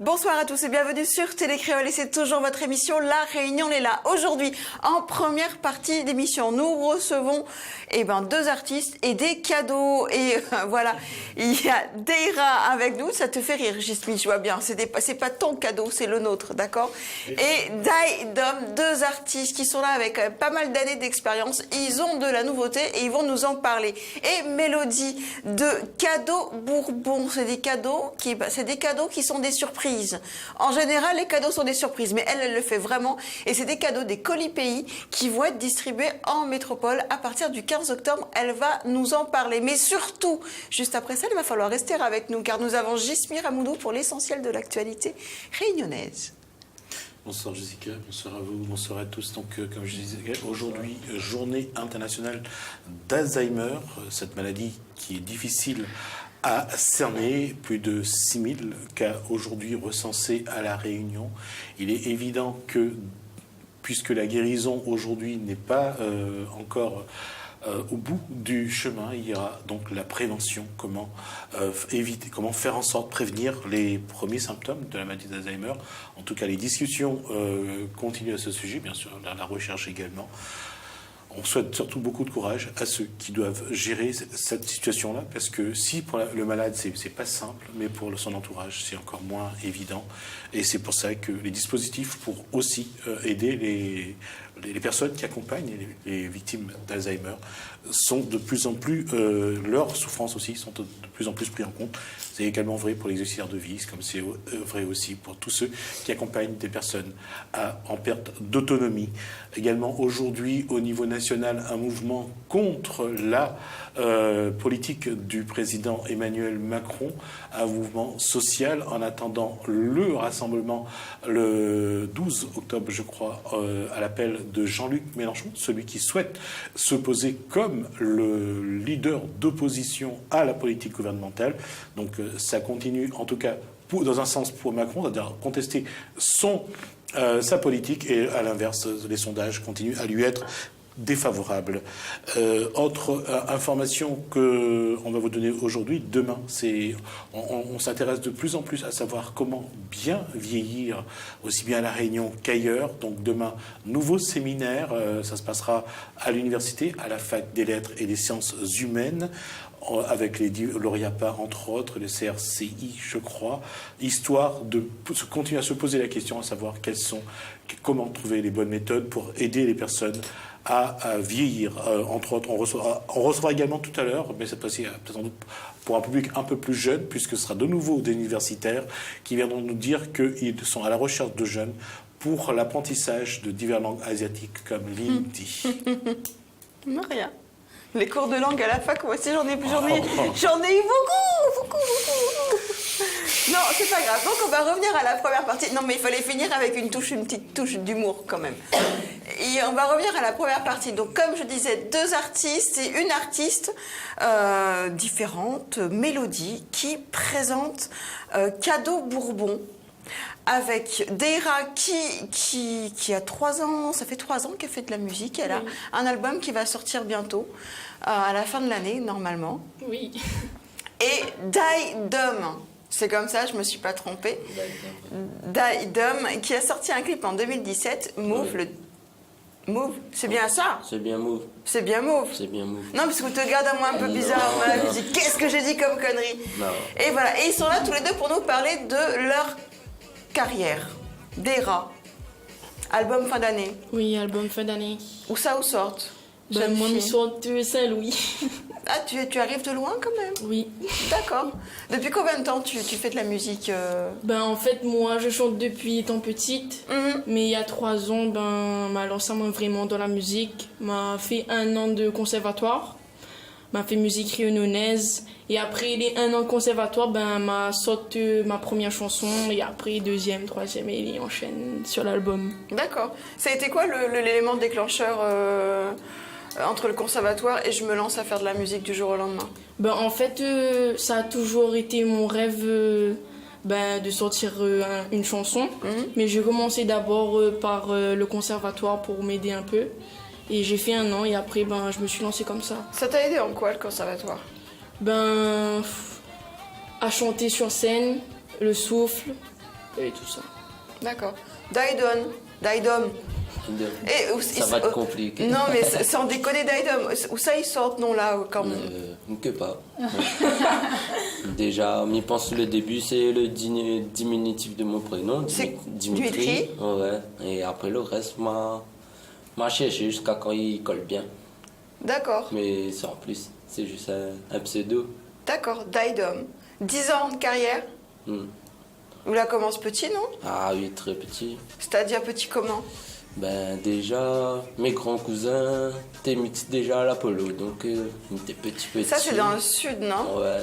Bonsoir à tous et bienvenue sur Télé Créole et c'est toujours votre émission La Réunion est là. Aujourd'hui, en première partie d'émission, nous recevons deux artistes et des cadeaux. Et voilà, il y a Deira avec nous, ça te fait rire Gismi, je vois bien, c'est pas ton cadeau, c'est le nôtre, d'accord? Et Dai Dom, deux artistes qui sont là avec pas mal d'années d'expérience, ils ont de la nouveauté et ils vont nous en parler. Et Mélodie de Cadeaux Bourbon, c'est des cadeaux qui sont des surprises. En général, les cadeaux sont des surprises, mais elle le fait vraiment. Et c'est des cadeaux des colis pays qui vont être distribués en métropole à partir du 15 octobre. Elle va nous en parler. Mais surtout, juste après ça, il va falloir rester avec nous, car nous avons Gismi Ramoudou pour l'essentiel de l'actualité réunionnaise. Bonsoir Jessica, bonsoir à vous, bonsoir à tous. Donc, comme je disais, aujourd'hui, journée internationale d'Alzheimer, cette maladie qui est difficile à cerner, plus de 6000 cas aujourd'hui recensés à La Réunion. Il est évident que, puisque la guérison aujourd'hui n'est pas encore au bout du chemin, il y aura donc la prévention, comment éviter, comment faire en sorte de prévenir les premiers symptômes de la maladie d'Alzheimer. En tout cas, les discussions continuent à ce sujet, bien sûr, la recherche également. On souhaite surtout beaucoup de courage à ceux qui doivent gérer cette situation-là, parce que si pour le malade, c'est pas simple, mais pour son entourage, c'est encore moins évident. Et c'est pour ça que les dispositifs pour aussi aider les personnes qui accompagnent les victimes d'Alzheimer sont de plus en plus, leurs souffrances aussi sont de plus en plus pris en compte. C'est également vrai pour les auxiliaires de vie, comme c'est vrai aussi pour tous ceux qui accompagnent des personnes en perte d'autonomie. Également aujourd'hui, au niveau national, un mouvement contre la politique du président Emmanuel Macron, un mouvement social en attendant le rassemblement le 12 octobre, je crois, à l'appel de Jean-Luc Mélenchon, celui qui souhaite se poser comme le leader d'opposition à la politique gouvernementale. Donc ça continue, en tout cas, dans un sens pour Macron, c'est-à-dire contester sa politique, et à l'inverse, les sondages continuent à lui être défavorables. Autre information qu'on va vous donner aujourd'hui, demain, on s'intéresse de plus en plus à savoir comment bien vieillir, aussi bien à La Réunion qu'ailleurs. Donc demain, nouveau séminaire, ça se passera à l'université, à la fac des lettres et des sciences humaines, avec les lauréats, entre autres, le CRCI, je crois, histoire de continuer à se poser la question, à savoir comment trouver les bonnes méthodes pour aider les personnes à vieillir. Entre autres, on recevra également tout à l'heure, mais cette fois-ci peut-être pour un public un peu plus jeune, puisque ce sera de nouveau des universitaires qui viendront nous dire qu'ils sont à la recherche de jeunes pour l'apprentissage de diverses langues asiatiques comme l'hindi. Maria. Les cours de langue à la fac, moi aussi j'en ai eu beaucoup. Non, c'est pas grave. Donc on va revenir à la première partie. Non, mais il fallait finir avec une petite touche d'humour quand même. Et on va revenir à la première partie. Donc comme je disais, deux artistes et une artiste différente, Mélodie, qui présente Cadeaux Bourbon. Avec Deira qui a 3 ans, ça fait 3 ans qu'elle fait de la musique. Elle a un album qui va sortir bientôt, à la fin de l'année, normalement. Oui. Et Dai Dom, c'est comme ça, je me suis pas trompée. Dai Dom, qui a sorti un clip en 2017, Mauve, Mauve, c'est bien ça? C'est bien Mauve. C'est bien Mauve. C'est bien Mauve. Non, parce que tu te regardes à moi un peu bizarre dans la musique. Qu'est-ce que j'ai dit comme connerie? Non. Et voilà, et ils sont là tous les deux pour nous parler de leur carrière. Deira, album fin d'année. Oui, album fin d'année. Où ça, où sortent? Moi, je sors de Saint-Louis. Ah, tu arrives de loin quand même? Oui. D'accord. Depuis combien de temps tu fais de la musique En fait, moi, je chante depuis étant petite. Mais il y a 3 ans, m'a lancé vraiment dans la musique. M'a fait 1 an de conservatoire. M'a fait musique réunionnaise. Et après les 1 an de conservatoire, m'a sorti ma première chanson. Et après, 2e, 3e, et il enchaîne sur l'album. D'accord. Ça a été quoi l'élément déclencheur entre le conservatoire et je me lance à faire de la musique du jour au lendemain? En fait, ça a toujours été mon rêve de sortir une chanson. Mais j'ai commencé d'abord par le conservatoire pour m'aider un peu. Et j'ai fait 1 an et après, je me suis lancée comme ça. Ça t'a aidé en quoi, le conservatoire? À chanter sur scène, le souffle, et tout ça. D'accord. Daidom. Ça va être compliqué. Non, mais sans déconner, Daidom. Où ça, ils sortent, non, là, quand même Que pas. Déjà, m'y pense le début, c'est le diminutif de mon prénom, C'est Dimitri. Ouais. Et après le reste, m'a cherché jusqu'à quand il colle bien. D'accord. Mais c'est en plus, c'est juste un pseudo. D'accord, Daidom. 10 ans de carrière. Vous la commence petit, non? Ah oui, très petit. C'est-à-dire petit comment? Ben déjà, mes grands cousins étaient mixés déjà à l'Apollo, donc ils étaient petits. Ça, c'est dans le sud, non? Ouais.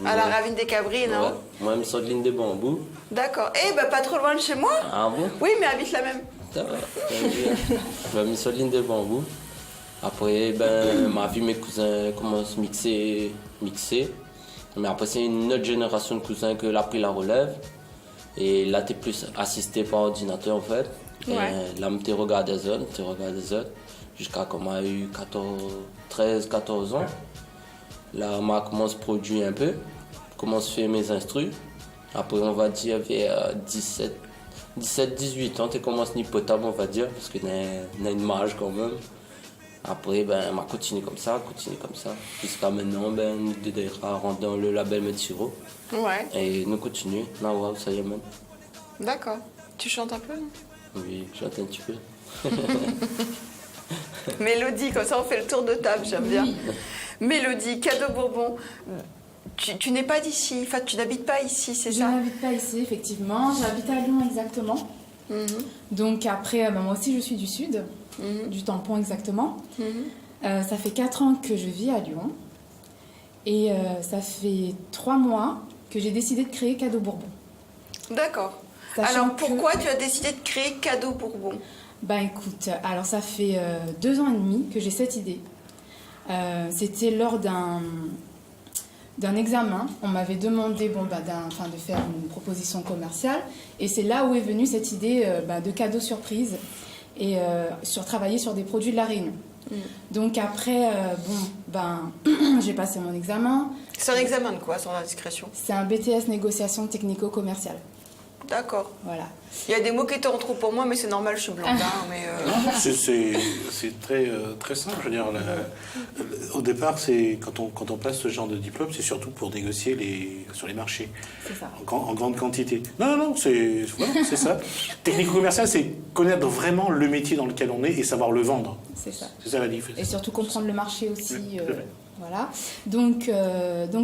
À la ravine des Cabris, non? Ouais. Moi, je suis sur l'île des Bambous. D'accord. Eh ben, pas trop loin de chez moi. Ah bon? Oui, mais habite la même. Ça va. Je mis sur l'île des Bambous. Après, ben, ma vie, mes cousins commencent à mixer. Mais après, c'est une autre génération de cousins qui a pris la relève. Et là, tu es plus assisté par ordinateur, en fait. Ouais. Et là, tu regardes les autres, jusqu'à quand on a eu 13-14 ans. Là, je commence à produire un peu, commence à faire mes instrus. Après, on va dire vers 17-18 ans, tu commences à être potable, on va dire, parce que tu as une marge quand même. Après, ben, on continue comme ça. Jusqu'à maintenant, ben, nous devons rentrer dans le label Metsuro. Ouais. Et nous continuons. Non, ça y est même. D'accord. Tu chantes un peu, non? Oui, j'entends un petit peu. Mélodie, comme ça on fait le tour de table, j'aime bien. Mélodie, Cadeau Bourbon. Tu n'es pas d'ici, enfin tu n'habites pas ici, c'est Je ça? n'habite pas ici, effectivement. J'habite à Lyon exactement. Donc après, moi aussi je suis du sud, du Tampon exactement. Ça fait 4 ans que je vis à Lyon. Et ça fait 3 mois que j'ai décidé de créer Cadeau Bourbon. D'accord. Sachant Alors pourquoi tu as décidé de créer Cadeau Bourbon? Bah écoute, alors ça fait 2 ans et demi que j'ai cette idée. C'était lors d'un examen. On m'avait demandé de faire une proposition commerciale. Et c'est là où est venue cette idée de cadeau surprise et travailler sur des produits de la Réunion. Donc après, j'ai passé mon examen. C'est un examen de quoi, sans indiscrétion? C'est un BTS négociation technico-commerciale. D'accord. Voilà. Il y a des mots qui étaient en trop pour moi, mais c'est normal, je suis blonde. Mais C'est très simple. Je veux dire, au départ, c'est quand on passe ce genre de diplôme, c'est surtout pour négocier sur les marchés. C'est ça. En grande quantité. Non, c'est ça. Technico-commercial, c'est connaître vraiment le métier dans lequel on est et savoir le vendre. C'est ça. C'est ça la différence. Et surtout comprendre le marché aussi. Oui, tout à fait. Voilà. Donc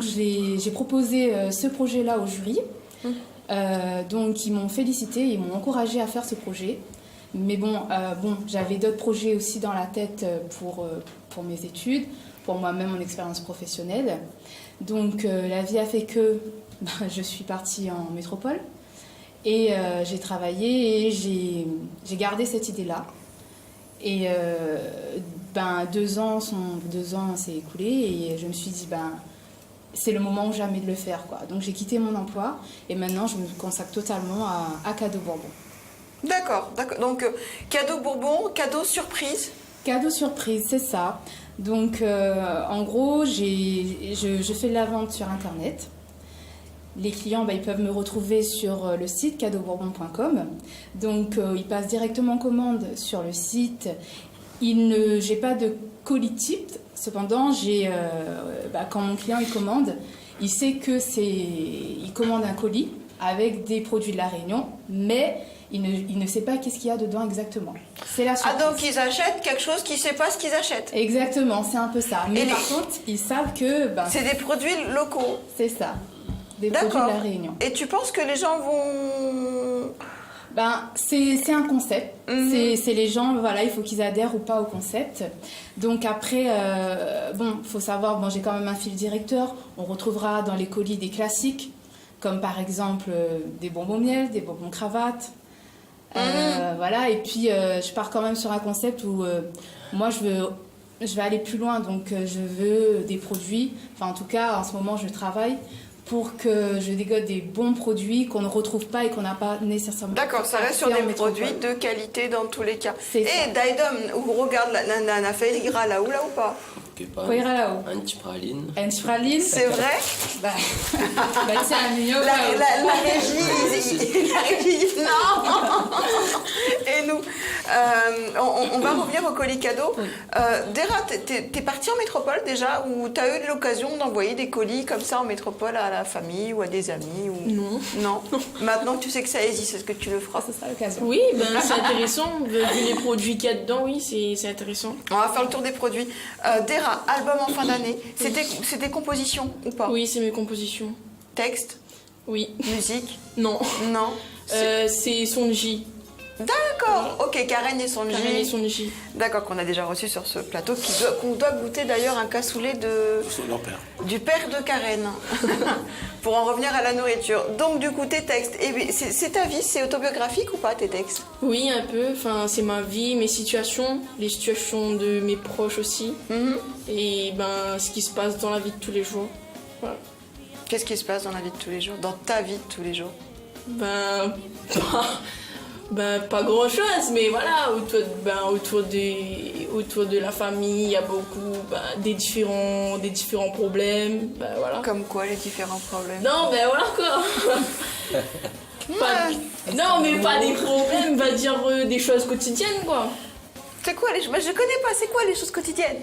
j'ai proposé ce projet-là au jury. Donc ils m'ont félicité, ils m'ont encouragé à faire ce projet. Mais j'avais d'autres projets aussi dans la tête pour mes études, pour moi-même mon expérience professionnelle. Donc la vie a fait que je suis partie en métropole et j'ai travaillé et j'ai gardé cette idée-là. Et 2 ans s'est écoulé et je me suis dit c'est le moment ou jamais de le faire, quoi. Donc j'ai quitté mon emploi et maintenant je me consacre totalement à Cadeau Bourbon. D'accord. Donc Cadeau Bourbon, cadeau surprise. Cadeau surprise, c'est ça. Donc en gros, je fais de la vente sur Internet. Les clients, ils peuvent me retrouver sur le site cadeaubourbon.com. Donc ils passent directement commande sur le site. J'ai pas de colis type. Cependant, quand mon client il commande, il sait que il commande un colis avec des produits de la Réunion, mais il ne sait pas qu'est-ce qu'il y a dedans exactement. C'est la surprise. Ah, donc ils achètent quelque chose qu'ils ne savent pas ce qu'ils achètent. C'est un peu ça. Mais par contre, ils savent que c'est des produits locaux. C'est ça, des produits de la Réunion. Et tu penses que les gens vont... C'est un concept. C'est les gens, il faut qu'ils adhèrent ou pas au concept. Donc après, faut savoir, j'ai quand même un fil directeur. On retrouvera dans les colis des classiques, comme par exemple des bonbons miel, des bonbons cravates. Et puis je pars quand même sur un concept où moi je vais aller plus loin. Donc je veux des produits, en tout cas en ce moment je travaille pour que je dégote des bons produits qu'on ne retrouve pas et qu'on n'a pas nécessairement. D'accord, ça reste sur des produits de qualité dans tous les cas. Et Daidom, on regarde la filigrane là ou pas? quelque part. Quoi ira là-haut? Un petit praline. Un petit praline? C'est vrai? Bah, tiens, mignon. La régie dit non. Et nous, on va revenir au colis cadeau. Dera, t'es partie en métropole déjà, ou t'as eu l'occasion d'envoyer des colis comme ça en métropole à la famille ou à des amis ou... Non. Non. Maintenant que tu sais que ça existe, est-ce que tu le feras? Ce sera l'occasion. Oui, ben c'est intéressant. Vu les produits qu'il y a dedans, oui, c'est intéressant. On va faire le tour des produits. Dera, album en fin d'année. C'était composition ou pas? Oui, c'est mes compositions. Texte? Oui. Musique? Non. Non. C'est Sonji. D'accord. Ok, Karen et Sonji. Karen et Sonji. D'accord, qu'on a déjà reçu sur ce plateau, qu'on doit goûter d'ailleurs un cassoulet Leur père. du père de Karen, pour en revenir à la nourriture. Donc du coup, tes textes, c'est ta vie, c'est autobiographique ou pas tes textes? Oui, un peu. Enfin, c'est ma vie, mes situations, les situations de mes proches aussi. Et ben, ce qui se passe dans la vie de tous les jours. Voilà. Qu'est-ce qui se passe dans la vie de tous les jours, dans ta vie de tous les jours? Pas grand chose, mais voilà, autour de la famille, il y a beaucoup des différents problèmes. Voilà. Comme quoi les différents problèmes? Non, voilà quoi. Non, mais pas des problèmes, va dire des choses quotidiennes quoi. C'est quoi je connais pas, c'est quoi les choses quotidiennes?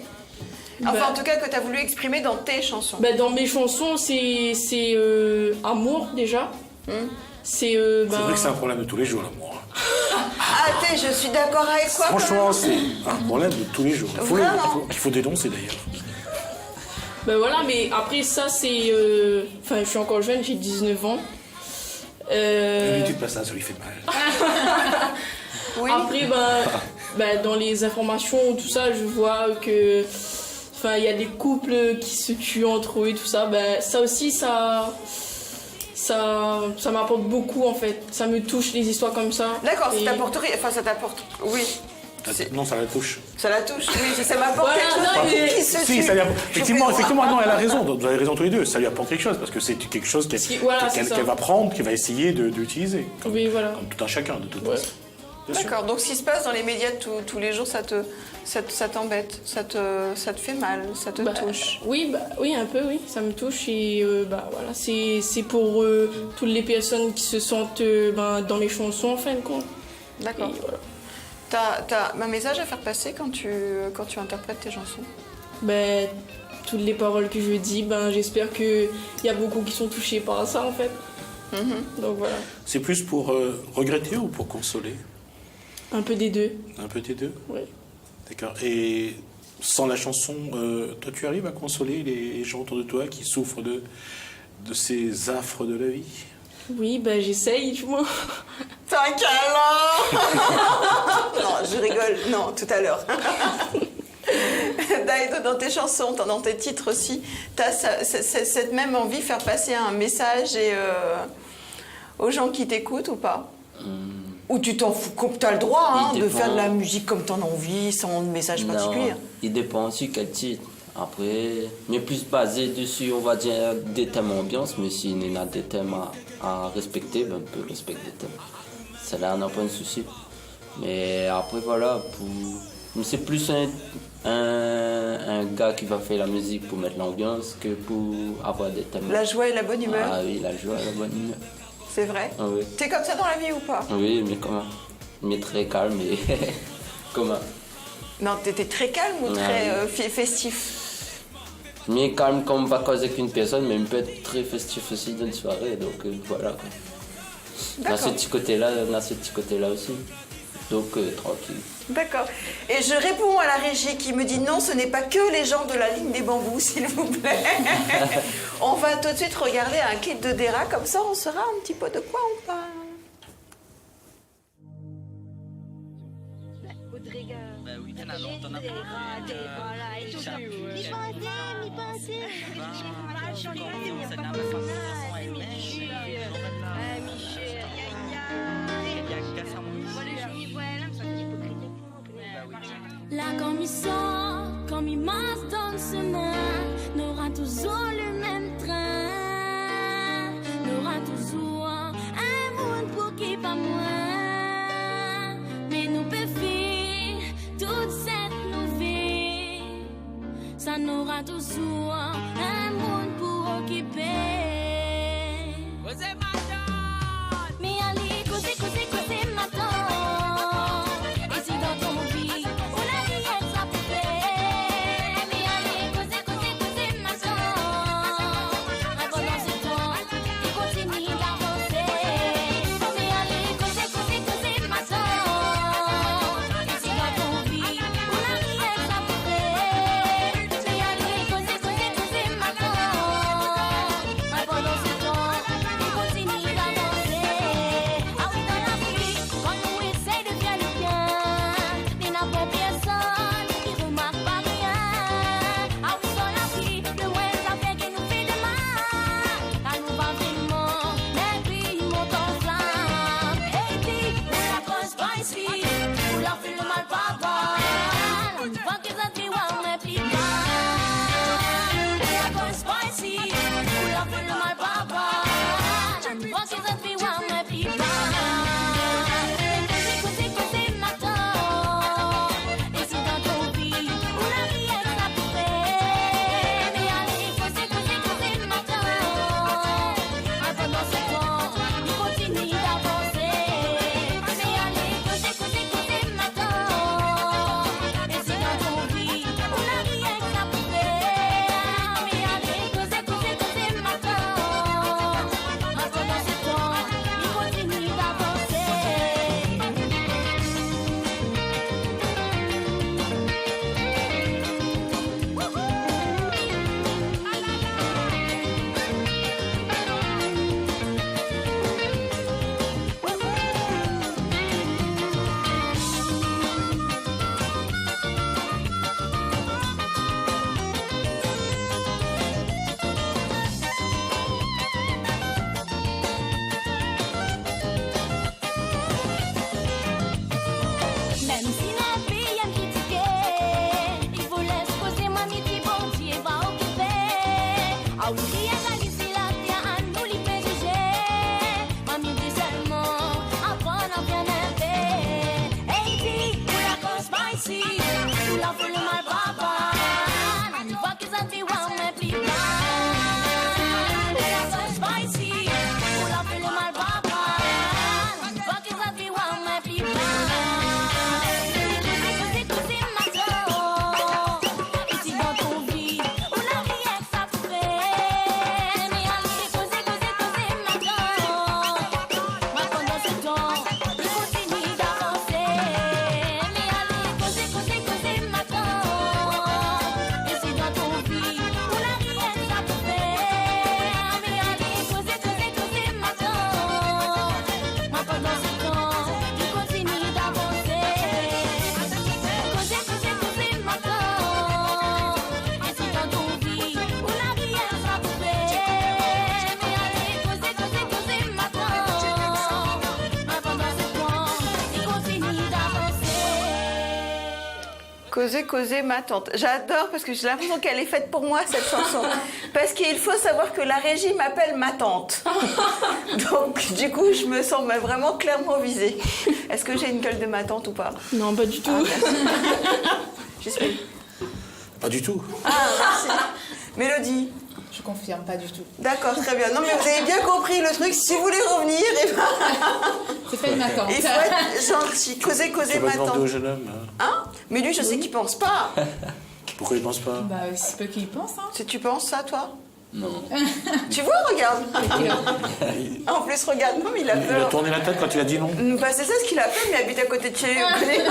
Enfin, en tout cas, que tu as voulu exprimer dans tes chansons. Dans mes chansons, c'est amour déjà. C'est vrai que c'est un problème de tous les jours, l'amour. Je suis d'accord avec toi. Franchement, c'est un problème de tous les jours. Il faut dénoncer d'ailleurs. Voilà, mais après ça, c'est... Enfin, je suis encore jeune, j'ai 19 ans. Ne dites pas ça lui fait mal. Oui. Après, dans les informations, tout ça, je vois que... Enfin, il y a des couples qui se tuent entre eux et tout ça. Ça aussi, ça m'apporte beaucoup en fait. Ça me touche les histoires comme ça. D'accord, et... ça t'apporte rien. Enfin, ça t'apporte. Oui. Non, ça la touche. Ça la touche, oui, ça m'apporte Voilà, quelque chose. non, Qui se Si, tue. ça lui apporte... Effectivement, non, elle a raison. Vous avez raison tous les deux. Ça lui apporte quelque chose parce que c'est quelque chose qu'elle va prendre, qu'elle va essayer d'utiliser. Comme tout un chacun, de toute façon. D'accord, donc ce qui se passe dans les médias tous les jours, ça t'embête, ça te fait mal, ça te touche. Oui, un peu, oui, ça me touche et voilà, c'est pour toutes les personnes qui se sentent dans mes chansons en fin de compte. D'accord. Et voilà. T'as un message à faire passer quand tu interprètes tes chansons? Toutes les paroles que je dis, j'espère qu'il y a beaucoup qui sont touchés par ça en fait. Donc voilà. C'est plus pour regretter ou pour consoler? Un peu des deux. Un peu des deux? Oui. D'accord. Et sans la chanson, toi tu arrives à consoler les gens autour de toi qui souffrent de ces affres de la vie? Oui, j'essaye du moins. T'as un câlin. Non, je rigole. Non, tout à l'heure. Dans tes chansons, dans tes titres aussi, t'as cette même envie de faire passer un message aux gens qui t'écoutent ou pas? Ou tu t'en fous, comme tu as le droit de faire de la musique comme tu en as envie, sans message particulier? Il dépend aussi quel titre. Après, mais plus basé dessus, on va dire, des thèmes ambiance, mais s'il y a des thèmes à respecter, on peut respecter des thèmes. Ça là, on n'a pas de souci. Mais après, voilà, c'est plus un gars qui va faire la musique pour mettre l'ambiance que pour avoir des thèmes. La joie et la bonne humeur? Ah oui, la joie et la bonne humeur. C'est vrai? Ah oui. T'es comme ça dans la vie ou pas? Oui, mais comment? Mais très calme et comment? Non, t'étais très calme ou très festif? Mais calme comme vacances avec une personne, mais il peut être très festif aussi dans une soirée, donc voilà. On a ce petit côté-là aussi. Donc tranquille. D'accord. Et je réponds à la régie qui me dit non, ce n'est pas que les gens de la ligne des bambous, s'il vous plaît. On va tout de suite regarder un clip de Dera, comme ça on saura un petit peu de quoi on parle. Là, comme il sort, comme il marche dans le chemin, nous aura toujours le même train. Nous aura toujours un monde pour qui pas moins. Mais nous peut faire toute cette nouvelle. Ça nous aura toujours un monde pour occuper. Mais allez, causer, causer, causer maintenant. Et si dans ton vie, on a rien ça pour faire. Mais allez, causer, causer, causer maintenant. Pendant ce temps, il continue d'avancer. Mais allez, causer, causer, causer maintenant. Et si dans ton vie, on a rien ça pour faire. Mais allez, causer, causer, causer maintenant. Pendant ce temps, il continue d'avancer. Ah oui, dans la vie, quand nous essayons de faire le bien, il n'y a pas personne qui remarque pas rien. Ah oui, dans la vie, le moins ça fait qu'il nous fait de mal. Ah, nous va vraiment, mais puis il monte en flamme. Et puis, on la cause pas ici, on leur fait le mal papa. On voit que ça te voit, mais puis mal. On la cause pas ici, on leur fait le mal papa. On voit que ça te voit, mais puis mal. Causer, causer maintenant. Et si dans ton vie, on a rien ça pour faire. Mais allez, causer, causer, causer maintenant. Pendant ce temps, il continue d'avancer. Mais allez, causer, causer, causer maintenant. Et si dans ton vie, on a rien ça pour faire. Mais allez, causer, causer, causer maintenant. Pendant ce temps, il continue d'avancer. Même si la vie aime critiquer, il faut laisser poser mamie qui bon Dieu va occuper. Ah oui, rien qu'à laisser la terre à nous les juger. Mamie dit seulement, apprendre à bien aimer. Et dit, pour la cause pas ici, pour la fait le mal papa. On voit que ça te fait voir, mais plus mal. Pour la cause pas ici, pour la fait le mal papa. On voit que ça te fait voir, mais plus mal. Causer, causer maintenant. Et si dans ton vie, on a rien que ça pour faire. Mais allez, causer, causer, causer maintenant. Pendant ce temps, il continue d'avancer. Mais allez, causer, causer, causer maintenant. Et si dans ton vie, on a rien que ça pour faire. Mais allez, causer, causer, causer maintenant. Pendant ce temps, il continue d'avancer. Causer, causer, causer maintenant. Et si dans ton vie, on a rien ça pour faire. Mais allez, causer, causer, causer maintenant. Pendant ce temps, il continue d'avancer. Causer, causer, ma tante. J'adore parce que j'ai l'impression qu'elle est faite pour moi, cette chanson. Parce qu'il faut savoir que la régie m'appelle ma tante. Donc, du coup, je me sens vraiment clairement visée. Est-ce que j'ai une gueule de ma tante ou pas? Non, pas du tout. J'espère. Pas du tout. Ah, merci. Mélodie. Je confirme, pas du tout. D'accord, très bien. Non, mais vous avez bien compris le truc. Si vous voulez revenir, C'est pas une attente. il faut être gentil. Causer, causer, Tu vas ma demander au tante. jeune homme. Hein? Mais lui, je sais qu'il pense pas. Pourquoi il pense pas? Bah, c'est peu qu'il pense, hein. Si tu penses ça, toi? Non. Tu vois, regarde. En plus, regarde, non, mais il a Il a peur. tourné la tête quand tu as dit non. Bah, c'est ça ce qu'il a fait, mais il habite à côté de chez lui. on connaît.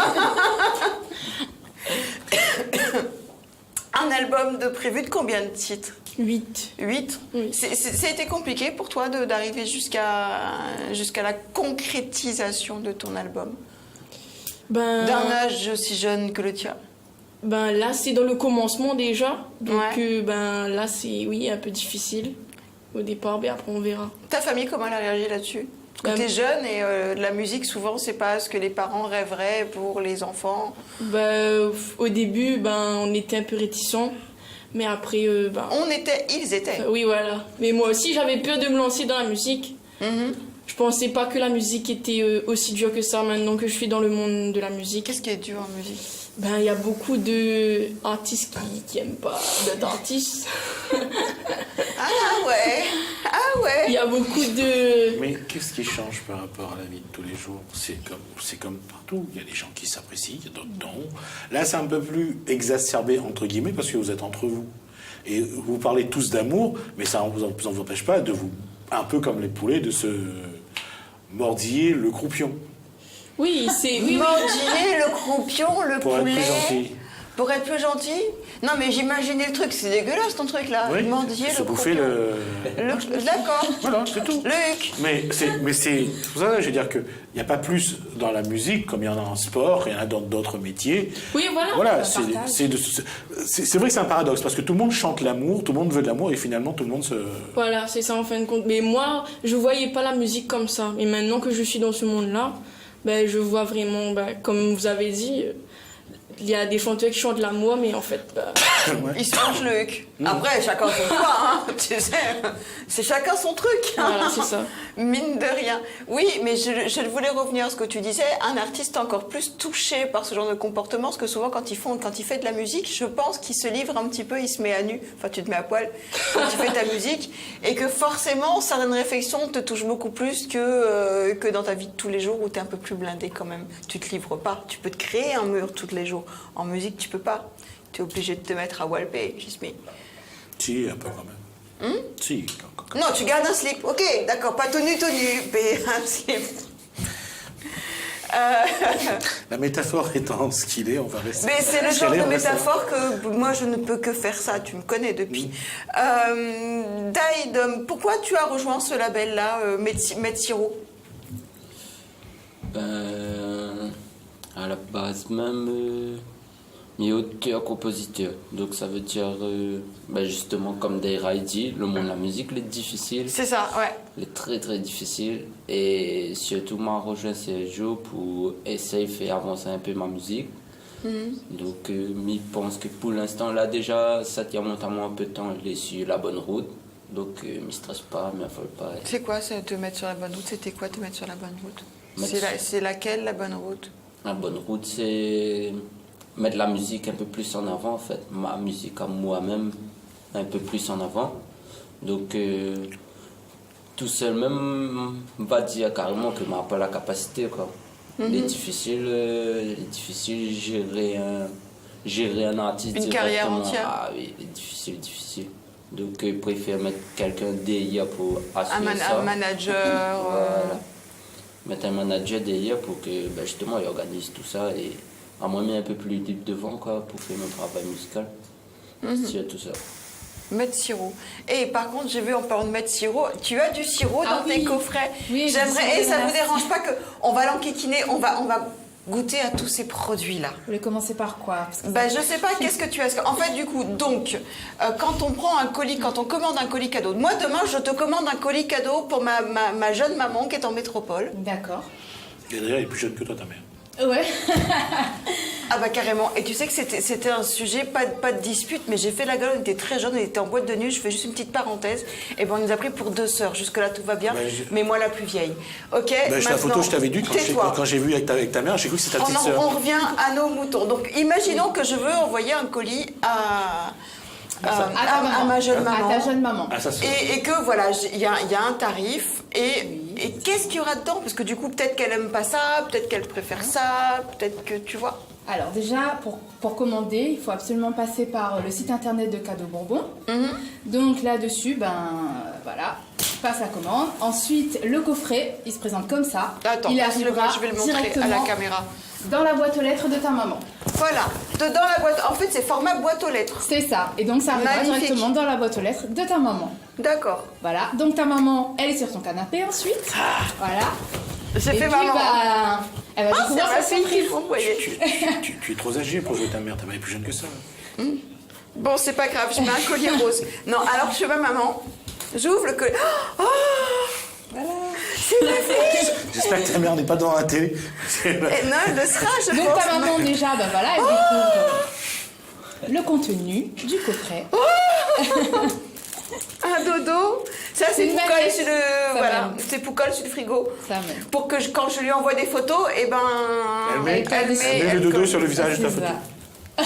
Un album de prévu de combien de titres? 8. 8. Oui. Ça a été compliqué pour toi d'arriver jusqu'à la concrétisation de ton album, Ben, d'un âge aussi jeune que le tien. ben là, c'est dans le commencement déjà. Donc Ouais. ben là, c'est un peu difficile au départ, mais après on verra. Ta famille, comment elle a réagi là-dessus? Parce que t'es jeune et la musique, souvent, c'est pas ce que les parents rêveraient pour les enfants. Ben, au début, ben on était un peu réticents, mais après, ben, Ils étaient. oui voilà. Mais moi aussi, j'avais peur de me lancer dans la musique. Mhm. Je pensais pas que la musique était aussi dure que ça maintenant que je suis dans le monde de la musique. Qu'est-ce qui est dur en musique? Ben, il y a beaucoup d'artistes qui aiment pas d'être artistes. Ah ouais. Il y a beaucoup de... Mais qu'est-ce qui change par rapport à la vie de tous les jours? C'est comme partout. Il y a des gens qui s'apprécient, il y a d'autres non. Là, c'est un peu plus exacerbé, entre guillemets, parce que vous êtes entre vous. Et vous parlez tous d'amour, mais ça ne vous empêche pas de vous... Un peu comme les poulets, de se mordiller le croupion. Oui, c'est... Oui, Mordiller le croupion, le Pour poulet. être plus gentil. Pour être plus gentil? Non, mais j'imaginais le truc, c'est dégueulasse ton truc là. Oui, Mordiller se le bouffer croupion. D'accord. Voilà, c'est tout. Luc. Mais c'est pour ça, je veux dire qu'il n'y a pas plus dans la musique comme il y en a en sport, il y en a dans d'autres métiers. Oui, voilà. Voilà, partage. c'est vrai que c'est un paradoxe, parce que tout le monde chante l'amour, tout le monde veut de l'amour, et finalement tout le monde se... Voilà, c'est ça en fin de compte. Mais moi, je voyais pas la musique comme ça. Et maintenant que je suis dans ce monde-là, ben, je vois vraiment, ben, comme vous avez dit, il y a des chanteurs qui chantent l'amour, mais en fait... Ben, Il se mange Luc. Après, chacun son choix, hein, tu sais. C'est chacun son truc. Hein. voilà, c'est ça. Mine de rien. Oui, mais je voulais revenir à ce que tu disais. Un artiste est encore plus touché par ce genre de comportement, parce que souvent, quand il fait de la musique, je pense qu'il se livre un petit peu, il se met à nu. Enfin, tu te mets à poil quand tu fais ta musique. Et que forcément, certaines réflexions te touchent beaucoup plus que dans ta vie de tous les jours, où tu es un peu plus blindé quand même. Tu te livres pas. Tu peux te créer un mur tous les jours. En musique, tu peux pas. Tu es obligé de te mettre à walper, Gismi. Si, un peu quand même. Si, quand même. Non, tu gardes un slip. Ok, d'accord, pas tout nu, mais un slip. La métaphore étant ce qu'il est, on va rester... Mais c'est le Chez genre les de restants. métaphore que moi, je ne peux que faire ça. Tu me connais depuis. Daïd, pourquoi tu as rejoint ce label-là, Metsiro? Ben, à la base même, mais auteur-compositeur. Donc ça veut dire, ben justement, comme Daïra dit, le monde de la musique, il est difficile. C'est ça, ouais. Il est très très difficile. Et surtout, m'a rejoint Sergio pour essayer de faire avancer un peu ma musique. Donc, je pense que pour l'instant, là déjà, ça tient notamment un peu de temps, je l'ai sur la bonne route. Donc, je ne me stresse pas, mais il ne faut pas. C'est quoi, ça, te mettre sur la bonne route? C'était quoi, te mettre sur la bonne route? Mettre- C'est laquelle, la bonne route? La bonne route, c'est mettre la musique un peu plus en avant, en fait. Ma musique à moi-même, un peu plus en avant. Donc, tout seul même, on va dire carrément que je n'ai pas la capacité, quoi. Il est difficile de gérer un artiste. Une carrière directement. entière. Ah oui, il est difficile. Donc, je préfère mettre quelqu'un derrière pour assurer ça. Un manager. Voilà. Mettre un manager derrière pour que ben justement il organise tout ça et à moi mettre un peu plus libre devant quoi, pour faire mon travail musical. C'est tout ça. Mettre sirop. Et par contre, j'ai vu en parlant de mettre sirop, tu as du sirop dans tes coffrets. Oui, j'ai du J'aimerais, sirop et ça dans vous la- dérange pas que on va l'enquiquiner, on va goûter à tous ces produits-là. Vous voulez commencer par quoi? Parce que Ben, je sais pas, qu'est-ce que tu as. En fait, du coup, donc, quand on prend un colis, quand on commande un colis cadeau, moi demain, je te commande un colis cadeau pour ma jeune maman qui est en métropole. D'accord. Et d'ailleurs, elle est plus jeune que toi, ta mère. Ouais. Ah bah carrément. Et tu sais que c'était un sujet, pas de dispute, mais j'ai fait la gueule, on était très jeunes, on était en boîte de nuit, je fais juste une petite parenthèse. Et ben on nous a pris pour 2 sœurs, jusque-là tout va bien, Ouais, mais moi la plus vieille. Ok, Ben, la maintenant, photo, je t'avais dit, tais-toi. quand j'ai vu avec ta mère, j'ai cru que c'était ta petite On sœur. revient à nos moutons. Donc imaginons que je veux envoyer un colis à ma jeune maman. À ta jeune maman. Ah, ça, c'est... Et que voilà, il y a un tarif. Et qu'est-ce qu'il y aura dedans? Parce que du coup, peut-être qu'elle aime pas ça, peut-être qu'elle préfère ça, peut-être que tu vois. Alors déjà, pour commander, il faut absolument passer par le site internet de Cadeau Bourbon. Donc là-dessus, voilà, passe la commande. Ensuite, le coffret, il se présente comme ça. Attends, il passe-le-moi, arrivera je vais le montrer à la directement caméra. dans la boîte aux lettres de ta maman. Voilà, dedans la boîte. En fait, c'est format boîte aux lettres. C'est ça. Et donc ça arrivera Magnifique. directement dans la boîte aux lettres de ta maman. D'accord. Voilà. Donc ta maman, elle est sur ton canapé ensuite. Voilà. J'ai Et fait puis, maman. elle va Ah, c'est découvrir ma sa fille qu'il surprise. faut, vous voyez. Tu es trop âgée pour jouer ta mère est plus jeune que ça. Bon, c'est pas grave, je mets un collier rose. Non, alors je fais ma maman. J'ouvre le collier. Oh, c'est ma fille. J'espère que ta mère n'est pas devant la télé. Et non, elle le sera, je Donc pense. ta maman déjà, voilà, elle découvre le contenu du coffret. Ah un dodo. Ça, c'est une Poucol manette. sur le... Ça Voilà, va. c'est Poucol sur le frigo. Ça même. Pour que quand je lui envoie des photos, et ben... Elle met le dodo sur le visage de ta C'est photo. ça.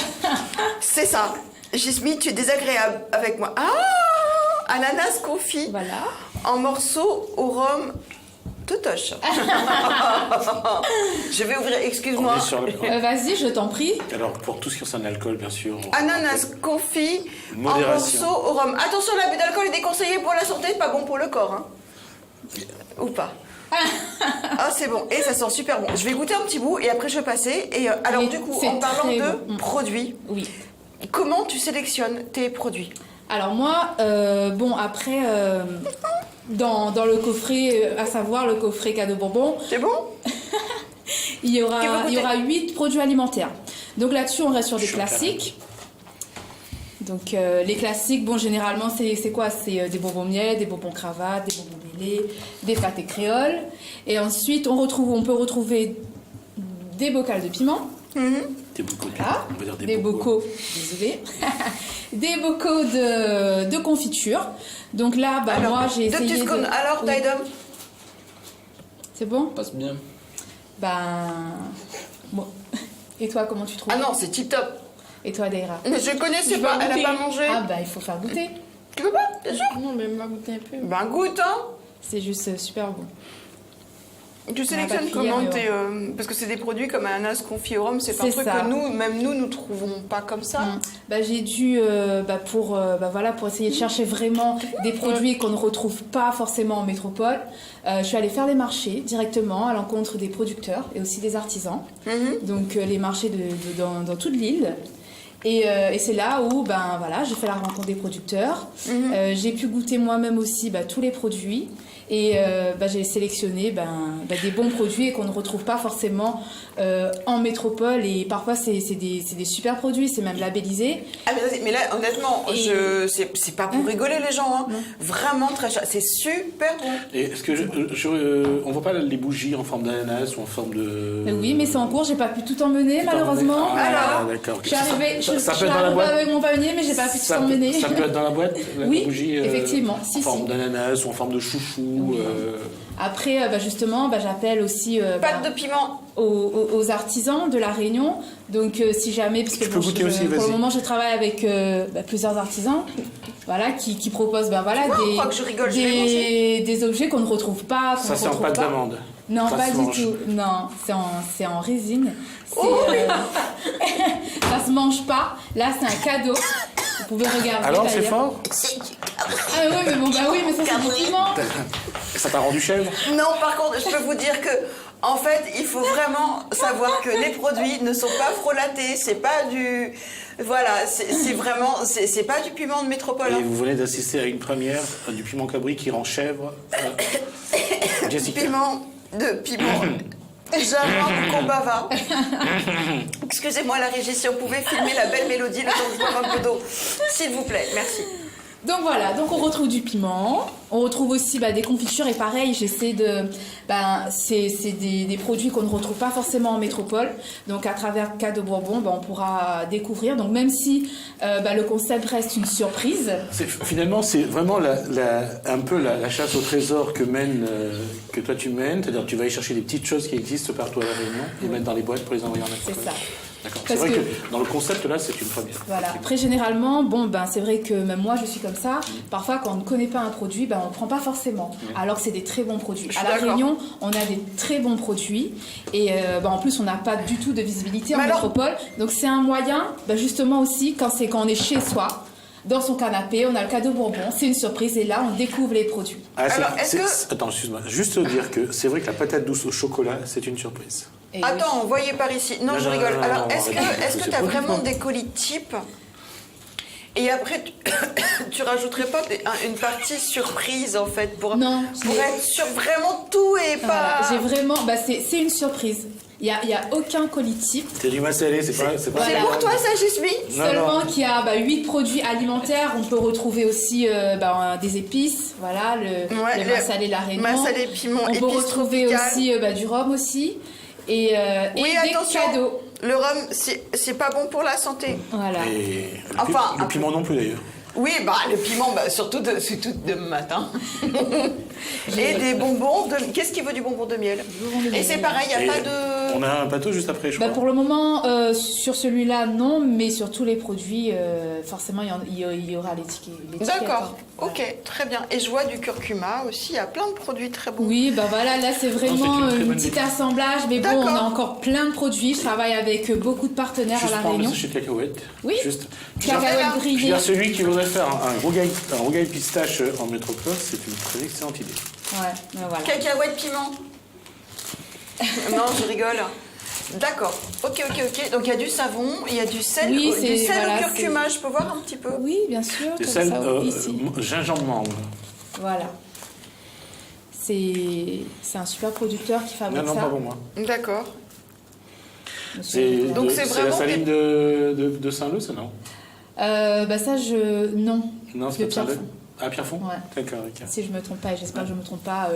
C'est ça. Gismi, tu es désagréable avec moi. Ah, ananas confit Voilà. en morceaux au rhum totoche. Je vais ouvrir, On excuse-moi. est sur le- Vas-y, je t'en prie. Alors, pour tout ce qui concerne l'alcool, bien sûr. Ananas confit en Modération. morceaux au rhum. Attention, l'abus d'alcool est déconseillé pour la santé, pas bon pour le corps. Hein. Ou pas. Ah, c'est bon. Et ça sent super bon. Je vais goûter un petit bout et après je vais passer. Et alors, Et du coup, c'est en parlant très de bon. produits, Oui. comment tu sélectionnes tes produits? Alors moi, bon après, dans le coffret, à savoir le coffret cadeau bonbon, C'est bon? il y aura, Tu veux goûter? il y aura 8 produits alimentaires. Donc là-dessus, on reste sur des Je suis en classiques. Donc les classiques, bon généralement c'est quoi? C'est des bonbons miel, des bonbons cravates, des bonbons mêlés, des pâtés créoles. Et ensuite on peut retrouver des bocals de piment. Des bocaux. Ah, On va dire des bocaux, désolé, des bocaux de confiture. Donc là, bah, Alors, moi j'ai deux essayé petites secondes. de... Alors, Oui. Taïdom? C'est bon? Passe bien. Ben... Bon. Et toi, comment tu trouves? Ah non, c'est tip top. Et toi, Daïra? Mais je connaissais Je pas, vais elle a goûter. pas mangé. Ah bah, il faut faire goûter. Tu veux pas? Bien sûr. Non, mais on va goûter un peu. Ben goûte, hein. C'est juste super bon. Tu sélectionnes pas de comment cuillère, parce que c'est des produits comme ananas confit au rhum, c'est pas un C'est truc ça. que nous trouvons pas comme ça. Bah, j'ai dû, pour essayer de chercher vraiment des produits qu'on ne retrouve pas forcément en métropole, je suis allée faire des marchés directement à l'encontre des producteurs et aussi des artisans. Donc les marchés dans toute l'île. Et c'est là où j'ai fait la rencontre des producteurs. J'ai pu goûter moi-même aussi tous les produits. Et j'ai sélectionné des bons produits et qu'on ne retrouve pas forcément en métropole. Et parfois, c'est des super produits, c'est même labellisé. Ah mais là, honnêtement, Et- c'est pas pour rigoler les gens, hein. Vraiment très cher. C'est super bon. Et est-ce que on voit pas les bougies en forme d'ananas ou en forme de... Oui, mais c'est en cours, j'ai pas pu tout emmener malheureusement. Ah, Alors, d'accord. Je suis arrivée, Ça je peut suis être dans la arrivée boîte. avec mon panier, mais j'ai pas pu tout Ça emmener. ça peut être dans la boîte, la Oui, bougie effectivement. en Si, forme si. d'ananas ou en forme de chouchou. Après, justement, j'appelle aussi pâte de piment. aux artisans de la Réunion. Donc, si jamais, parce que Tu peux goûter aussi, pour vas-y. le moment, je travaille avec plusieurs artisans, qui proposent, crois que je rigole, je vais des objets qu'on ne retrouve pas. Ça, c'est en pâte d'amande. Non, Ça pas se du mange. tout. Non, c'est en résine. Ça se mange pas. Là, c'est un cadeau. Vous pouvez regarder. Alors, c'est d'ailleurs. fort Ah oui, mais bon, oui, mais ça, c'est du piment. Ça t'a rendu chèvre? Non, par contre, je peux vous dire que, en fait, il faut vraiment savoir que les produits ne sont pas frelatés. C'est pas du. Voilà, c'est vraiment. C'est pas du piment de métropole. Et Hein. vous venez d'assister à une première du piment cabri qui rend chèvre. Jessica. Piment. J'invente qu'on bava. Excusez-moi la régie, si on pouvait filmer la belle mélodie le temps que je boive un peu d'eau. S'il vous plaît, merci. Donc voilà, donc on retrouve du piment, on retrouve aussi des confitures et pareil, j'essaie de... c'est des produits qu'on ne retrouve pas forcément en métropole, donc à travers Cadeau Bourbon, on pourra découvrir, donc même si le concept reste une surprise. Finalement, c'est vraiment un peu la chasse au trésor que toi tu mènes, c'est-à-dire que tu vas aller chercher des petites choses qui existent partout à La Réunion, les mettre dans les boîtes pour les envoyer en métropole. C'est ça. D'accord. C'est Parce vrai que- que dans le concept là, c'est une première. Voilà. Après, généralement, c'est vrai que même moi, je suis comme ça. Parfois, quand on ne connaît pas un produit, on ne prend pas forcément. Alors que c'est des très bons produits. Je suis À La d'accord. Réunion, on a des très bons produits. Et en plus, on n'a pas du tout de visibilité en Mais alors- métropole. Donc, c'est un moyen, justement aussi, quand on est chez soi, dans son canapé, on a le cadeau Bourbon. C'est une surprise. Et là, on découvre les produits. Ah, Alors, est-ce que- Attends, excuse-moi. Juste dire que c'est vrai que la patate douce au chocolat, c'est une surprise. Et Attends, voyez par ici. Non, Non, je non, rigole. non, Alors, non, est-ce arrête, que c'est tu as pas vraiment bon. des colis types et après, tu rajouterais pas une partie surprise, en fait, pour Non, être sûr vraiment tout et pas... Voilà, j'ai vraiment... c'est une surprise. Il n'y a aucun colis type. C'est du salé, c'est pas. C'est Voilà. pour toi, ça, Gismi? Non, Seulement non. qu'il y a 8 produits alimentaires. On peut retrouver aussi des épices, voilà, le massalé La Réunion. Massalé piment, On peut épices retrouver tropicales. aussi du rhum aussi. Et Oui, des attention, cadeaux. le rhum, c'est pas bon pour la santé. Voilà. Et Enfin, le piment non plus d'ailleurs. Oui, bah le piment, bah, surtout de matin. Et des bonbons de... Qu'est-ce qui veut du bonbon de miel? Et c'est pareil, il n'y a pas de... On a un plateau juste après, je crois. Pour le moment, sur celui-là, non, mais sur tous les produits, forcément, il y aura l'étiquette. D'accord, Voilà. ok, très bien. Et je vois du curcuma aussi, il y a plein de produits très bons. Oui, bah voilà, là c'est vraiment Non, c'est une très un bonne petit idée. assemblage, mais bon, D'accord. on a encore plein de produits. Je travaille avec beaucoup de partenaires Juste à La prendre le Réunion. sachet de cacahuètes. Oui. Juste. Cacahuètes Je Je veux grillées. dire, celui qui voudrait faire un rougail pistache en métropole, c'est une très excellente idée. Ouais, mais voilà. Cacahuètes, piment. Non, je rigole. D'accord, ok. Donc il y a du savon, il y a du sel, Oui, du c'est- sel voilà, au curcuma, je peux voir un petit peu? Oui, bien sûr. Du comme sel, ça, ici. gingembre mangue. Voilà. C'est un super producteur qui fabrique Non, ça. pas pour moi. D'accord. Monsieur. Donc c'est la vraiment saline de Saint-Leu, ça non? Bah ça, non. Non, De c'est pas de Saint-Leu. Pierrefonds. Ah, Pierrefonds. Ouais. D'accord, ok. Si je me trompe pas, et j'espère que je me trompe pas.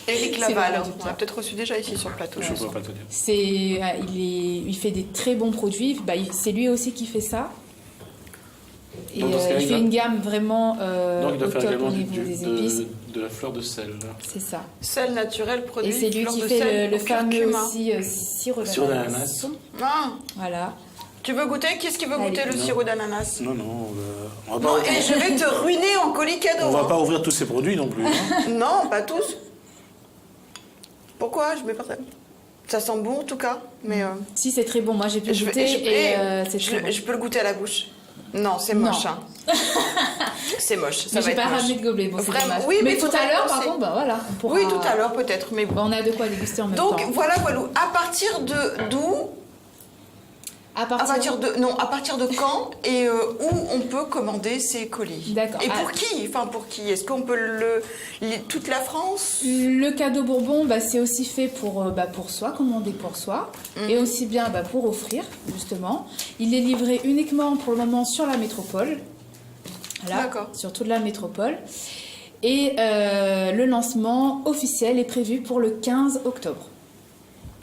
Éric C'est Laval, le on producteur. l'a peut-être reçu déjà ici sur le plateau. Je ne pourrais pas te dire. Il fait des très bons produits. Bah, c'est lui aussi qui fait ça. Et Donc, dans ce cas-là, il il fait va- une gamme vraiment Donc, il doit au faire top également au niveau des épices. de la fleur de sel. C'est ça. Sel naturel produit. Et c'est lui fleur qui de fait sel le au fameux curcuma. aussi sirop Sirop d'ananas. d'ananas. Ah, Voilà. tu veux goûter? Qu'est-ce qui veut goûter le Non. sirop d'ananas? Non, on va Non, pas, et je vais te ruiner en colis cadeau. on va hein. pas ouvrir tous ces produits non plus. hein. Non, pas tous. Pourquoi? Je mets pas ça. Ça sent bon en tout cas, mais Si, c'est très bon. Moi, j'ai pu je, goûter et c'est je, très bon. je peux le goûter à la bouche. Non, c'est Non. moche. Hein. C'est moche. Ça Mais va j'ai être pas moche. ramené de gobelet. Bon, c'est Vraiment. dommage. Oui, mais tout faudrait à l'heure, par penser. contre, bah voilà. On pourra... Oui, tout à l'heure peut-être, mais bon. Bah, on a de quoi déguster en même Donc temps. voilà, Walou. À partir de d'où? À À partir de quand et où on peut commander ces colis? D'accord. Et Ah. pour qui? Enfin, pour qui? Est-ce qu'on peut toute la France? Le cadeau Bourbon, bah, c'est aussi fait pour soi, commander pour soi, et aussi bien pour offrir, justement. Il est livré uniquement pour le moment sur la métropole. Voilà, D'accord. sur toute la métropole. Et le lancement officiel est prévu pour le 15 octobre.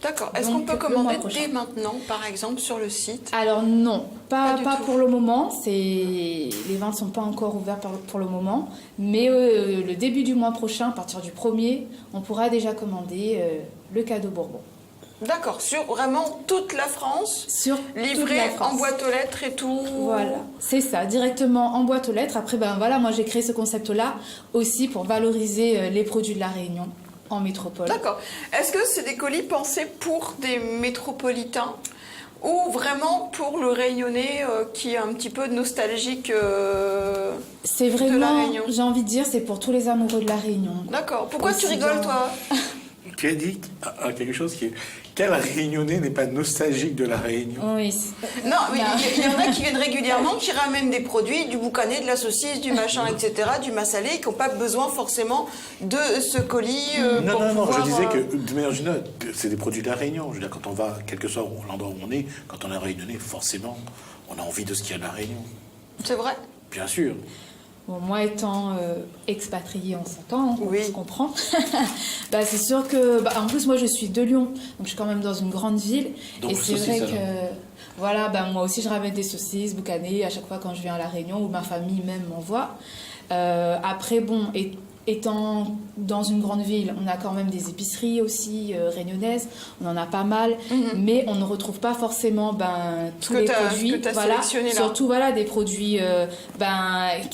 D'accord. Est-ce Donc, qu'on peut le commander mois prochain. dès maintenant, par exemple, sur le site? Alors non, Pas pas du tout. pour le moment. Les ventes ne sont pas encore ouvertes pour le moment. Mais le début du mois prochain, à partir du 1er, on pourra déjà commander le cadeau Bourbon. D'accord. Sur vraiment toute la France? Sur toute Livré la France. en boîte aux lettres et tout. Voilà, c'est ça, directement en boîte aux lettres. Après, moi j'ai créé ce concept-là aussi pour valoriser les produits de la Réunion en métropole. D'accord. Est-ce que c'est des colis pensés pour des métropolitains ou vraiment pour le Réunionnais qui est un petit peu nostalgique C'est de la vraiment, Réunion? j'ai envie de dire, c'est pour tous les amoureux de la Réunion. D'accord. Pourquoi tu Aussi rigoles, bien. toi? Qui a dit quelque chose qui est... Quel Réunionnais n'est pas nostalgique de la Réunion? Oui. Non, mais il y en a qui viennent régulièrement, qui ramènent des produits, du boucané, de la saucisse, du machin, etc., du massalé, qui n'ont pas besoin forcément de ce colis Non, pour non, non, je pouvoir, disais que, de manière générale, c'est des produits de la Réunion. Je veux dire, quand on va, quel que soit l'endroit où on est, quand on est réunionnais, forcément, on a envie de ce qu'il y a de la Réunion. C'est vrai. Bien sûr. Bon, moi étant expatriée, on s'entend, Oui. on se comprend. C'est sûr que, en plus moi je suis de Lyon, donc je suis quand même dans une grande ville. Donc, et c'est saucisses, vrai alors. que, voilà, moi aussi je ramène des saucisses, boucanées à chaque fois quand je viens à La Réunion ou ma famille même m'envoie. Après, étant dans une grande ville, on a quand même des épiceries aussi réunionnaises, on en a pas mal, mais on ne retrouve pas forcément tous que les t'as- produits. que t'as Voilà, sélectionné là. surtout des produits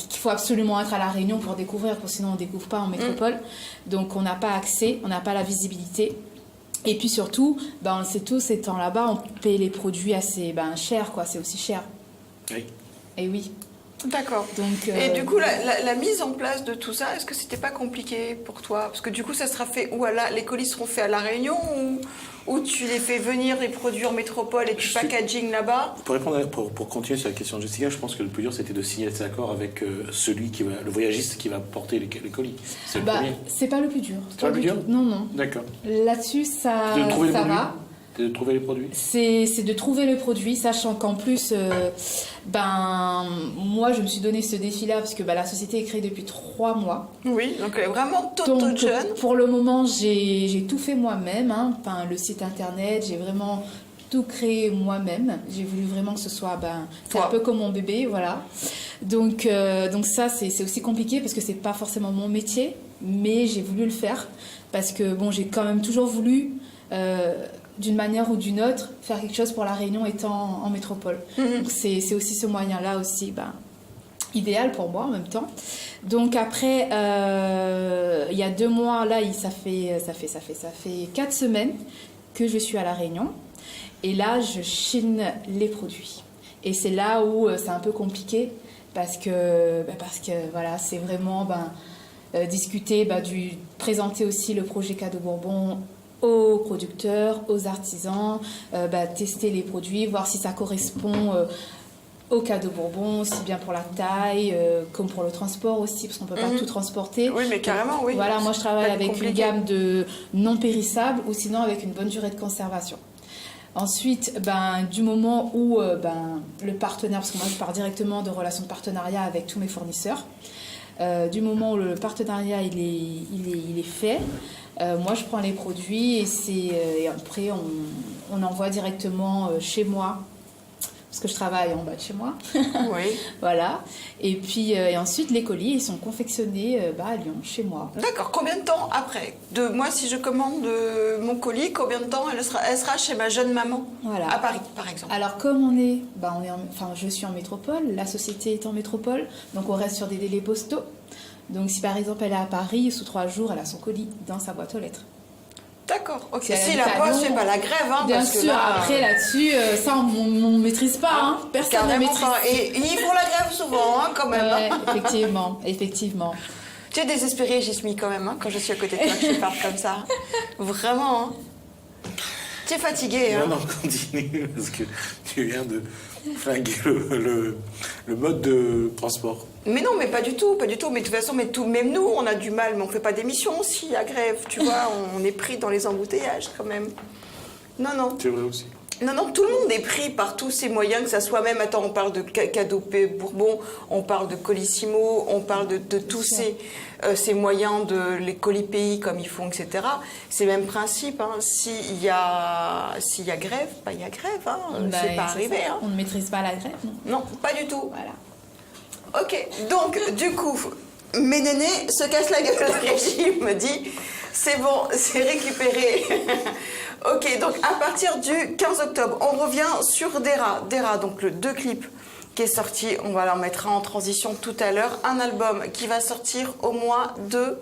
qu'il faut absolument être à La Réunion pour découvrir, parce que sinon on ne découvre pas en métropole. Donc on n'a pas accès, on n'a pas la visibilité. Et puis surtout, on le sait tous, étant là-bas, on paye les produits assez cher, quoi. C'est aussi cher. Oui. Et oui. D'accord. Donc, Et du coup, la mise en place de tout ça, est-ce que c'était pas compliqué pour toi? Parce que du coup, ça sera fait où? Les colis seront faits à La Réunion ou tu les fais venir et produire en métropole et tu packaging là-bas? Pour répondre, pour continuer sur la question de Jessica, je pense que le plus dur, c'était de signer cet accord avec le voyagiste qui va porter les colis. C'est le premier. c'est pas le plus dur. C'est pas le plus du dur tout. Non, non. D'accord. Là-dessus, ça, De trouver les ça produits. va. De trouver les produits. C'est de trouver le produit, sachant qu'en plus, moi, je me suis donné ce défi-là parce que la société est créée depuis 3 mois. Oui, donc elle est vraiment toute Donc, jeune. pour le moment, j'ai tout fait moi-même. Le site internet, j'ai vraiment tout créé moi-même. J'ai voulu vraiment que ce soit c'est un peu comme mon bébé, voilà. Donc ça, c'est aussi compliqué parce que c'est pas forcément mon métier, mais j'ai voulu le faire parce que bon, j'ai quand même toujours voulu, d'une manière ou d'une autre, faire quelque chose pour La Réunion étant en métropole. Donc c'est aussi ce moyen-là aussi, idéal pour moi en même temps. Donc après, il y a 2 mois, là, ça fait 4 semaines que je suis à La Réunion. Et là, je chine les produits. Et c'est là où c'est un peu compliqué parce que voilà, c'est vraiment discuter, présenter aussi le projet Cadeau Bourbon aux producteurs, aux artisans, tester les produits, voir si ça correspond au Cadeau Bourbon, aussi bien pour la taille, comme pour le transport aussi, parce qu'on ne peut pas tout transporter. Oui, mais carrément, oui. Voilà, moi je travaille avec compliqué. une gamme de non périssables ou sinon avec une bonne durée de conservation. Ensuite, du moment où le partenaire, parce que moi je pars directement de relations de partenariat avec tous mes fournisseurs, du moment où le partenariat il est fait, moi je prends les produits et après on envoie directement chez moi, parce que je travaille en bas de chez moi. Oui. Voilà. Et puis et ensuite les colis ils sont confectionnés à Lyon, chez moi. D'accord. Combien de temps après moi, si je commande mon colis, combien de temps elle sera chez ma jeune maman, Voilà. à Paris, par exemple? Alors comme je suis en métropole, la société est en métropole, donc on reste sur des délais postaux. Donc si par exemple elle est à Paris, sous 3 jours, elle a son colis dans sa boîte aux lettres. D'accord, ok. Si elle Si habite la à poste Lyon, fait pas la grève, Bien parce que sûr, là, après là-dessus, ça on ne maîtrise pas, personne ne carrément maîtrise. pas. Et ils font la grève souvent, quand même. Ouais, effectivement. Tu es désespérée, Gismi, quand même, quand je suis à côté de toi, que je parle comme ça. Vraiment, Tu es fatiguée, Non, continue, parce que tu viens de flinguer le mode de transport. Mais non, mais pas du tout. Mais de toute façon, même nous, on a du mal, mais on fait pas d'émission aussi à grève, tu vois. On est pris dans les embouteillages, quand même. Non. C'est vrai aussi. Non, tout le monde est pris par tous ces moyens, que ça soit même, on parle de Cadeau Bourbon, on parle de Colissimo, on parle de tous ces moyens, de les colis pays comme ils font, etc. C'est le même principe, s'il y a grève, il y a grève, c'est pas arrivé. On ne maîtrise pas la grève, non. Non, pas du tout. Voilà. Ok, donc du coup, mes nénés se cassent la gueule, le régime me dit, c'est bon, c'est récupéré. Ok, donc à partir du 15 octobre, on revient sur Dera, donc le 2 clips qui est sorti, on va leur mettre en transition tout à l'heure, un album qui va sortir au mois de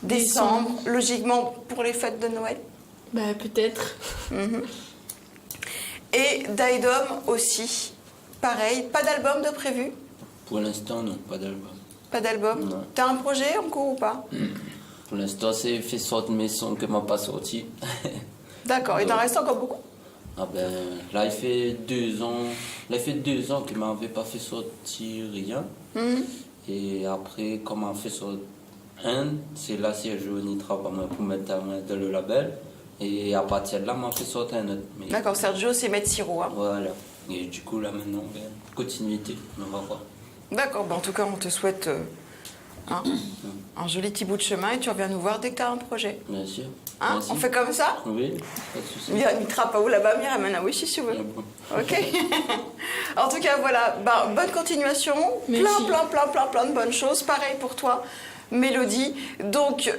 décembre, logiquement pour les fêtes de Noël. Peut-être. Et Daidom aussi, pareil, pas d'album de prévu? Pour l'instant, non, pas d'album. Pas d'album? Non. T'as un projet en cours ou pas? Pour l'instant, c'est fait sortir mes sons que m'a pas sorti. D'accord, il t'en reste encore beaucoup? Là, il fait 2 ans. Là, il fait 2 ans qu'il m'avait pas fait sortir rien. Et après, comme on fait sortir c'est là si je Nitra pour mettre dans le label. Et à partir de là, m'a fait sortir un autre. Mais... D'accord, Sergio, c'est Maître Siro. Voilà. Et du coup, là maintenant, continuité, on va voir. D'accord, en tout cas, on te souhaite un joli petit bout de chemin et tu reviens nous voir dès que tu as un projet. Bien sûr. On fait comme ça? Oui, pas de souci. Mitra pas où là-bas, Miramana, oui, si tu veux. Ok. En tout cas, voilà, bonne continuation. Merci. Plein de bonnes choses. Pareil pour toi, Mélodie. Donc,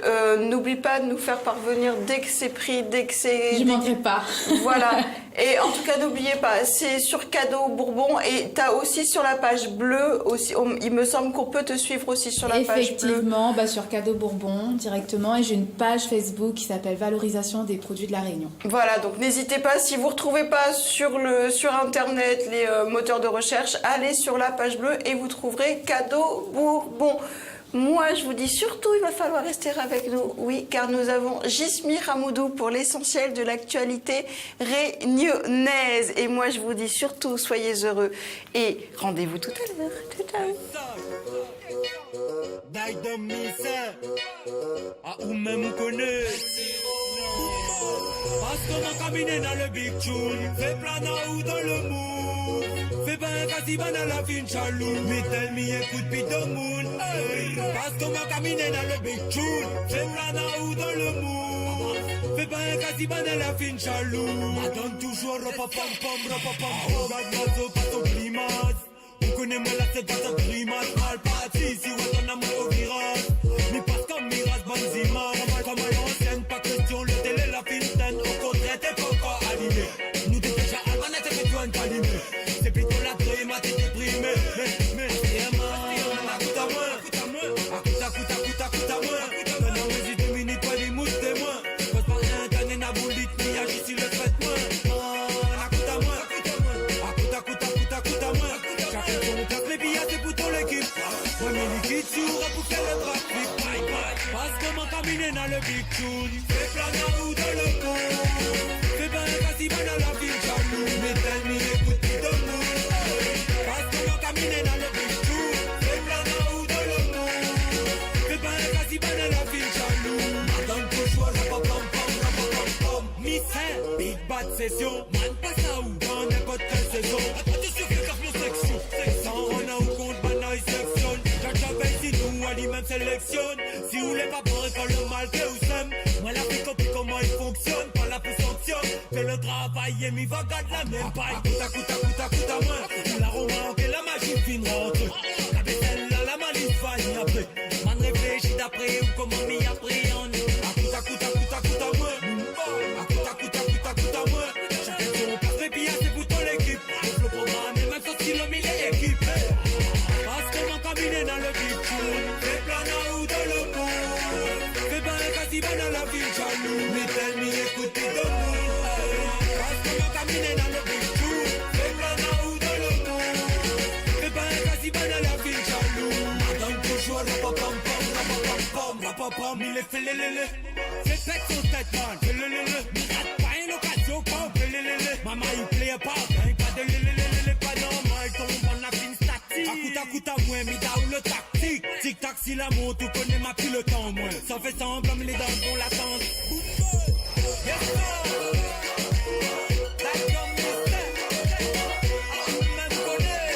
n'oublie pas de nous faire parvenir dès que c'est pris, dès que c'est... Je ne manquerai pas. Voilà. Et en tout cas, n'oubliez pas, c'est sur Cadeau Bourbon et tu as aussi sur la page bleue, aussi, il me semble qu'on peut te suivre aussi sur la page bleue. Effectivement, sur Cadeau Bourbon directement. Et j'ai une page Facebook qui s'appelle Valorisation des produits de La Réunion. Voilà, donc n'hésitez pas, si vous ne retrouvez pas sur Internet les moteurs de recherche, allez sur la page bleue et vous trouverez Cadeau Bourbon. Moi, je vous dis surtout, il va falloir rester avec nous, oui, car nous avons Gismi Ramoudou pour l'essentiel de l'actualité réunionnaise. Et moi, je vous dis surtout, soyez heureux et rendez-vous tout à l'heure. Tout à l'heure. Parce qu'on a caminé dans le big tune, fais plana ou dans le mou. Fais pas un casiban dans la fin chalou. Mais tell me écoute pis de moon. Parce qu'on a caminé dans le big tune, fais plana ou dans le mou. Fais pas un casiban à la fin jaloux. M'attends toujours, rapapam-pam, rapapam-pam. Mazo, pas ton climat. On connaît moi la tête dans ta grimace. Mal parti, si ouais ton amour au virage. Mais passe comme Miraz, Banzima. Comme à l'ancienne, pas question, le télé, la fintaine. Au contraire, t'es pas encore animé. Nous t'es déjà albanais, t'es fait toi une palimé. C'est plutôt la trima, t'es déprimé. Mais, c'est moi, écoute à moi. Écoute à moi. Maintenant, vas-y 2 minutes, pas les mousses, t'es moi. Passe par rien, t'as une aboulite, mais agis si le fait moi. Écoute à moi. Écoute à moi. Chacun son place, les billets, c'est pour ton l'équipe. Moi, mes liquides sur pour faire le trafic. Parce que mon caminé dans le big tune. Fais plein ou dans le monde. Fais pas un casiban à la ville jaloux. Mais tell me, écoute qui te moule. Parce que mon caminé dans le big tune. Fais plein ou dans le monde. Fais pas un casiban à la ville jaloux. Madame Cochois, rapapam-pam. Miss Big Bad Session. Man, pas ça ou dans n'importe quelle saison. Attention, fais gaffe mon section. Sans on a ou contre banaille section. J'avais si nous à lui-même sélectionne. Si vous voulez pas pour quand le mal que vous sème. Moi la vie compris comment il fonctionne. Pas la plus sanctionne. Que le travail est mis va garde la même paille. Écoute à moi. La romance et la magie fin rentre. La bételle là la malice va y après. Man réfléchit d'après ou comment m'y appréhende. Écoute à moi. Écoute à moi. Chacun son place mais puis c'est pour ton équipe. Le programme est même sorti le milieu équipe. Parce que mon cabinet dans le big tune. Fais plein ou dans le monde. Fais pas un casiban dans la ville jaloux. Mais tell me écoute tes deux mots. Parce que mon cabinet dans le big tune. Fais plein ou dans le monde. Fais pas un casiban dans la ville jaloux. Madame toujours rapapam, il est fait lélélé. C'est fait son tête man. Lélélé. Mais rate pas une occasion comme lélélé. Maman il plaît pas. Pas de lélélé. Pas normal. Tombe en la fine statique. Écoute à moi, mida ou le tactique. Tic-tac si la monte, tu connais ma plus le temps moi. Ça fait semblant mais les dents vont l'attendre. Yes sir. Like your mister. Même connaît.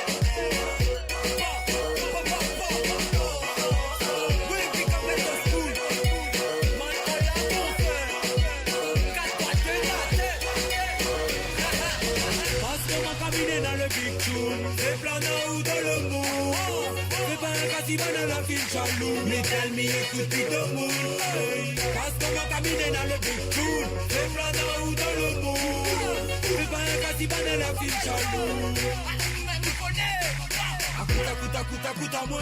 Oui, pick up at the school. Man, on l'a bon fait. 4 3 2 la tête. Parce que mon cabinet dans le big tune. C'est planant ou dans le monde. Fais pas un casiban dans la ville jaloux. Mais tell me écoute qui te moule. Parce que mon cabinet dans le big tune. Fais planant ou dans le monde. Fais pas un casiban dans la ville jaloux. Écoute à moi.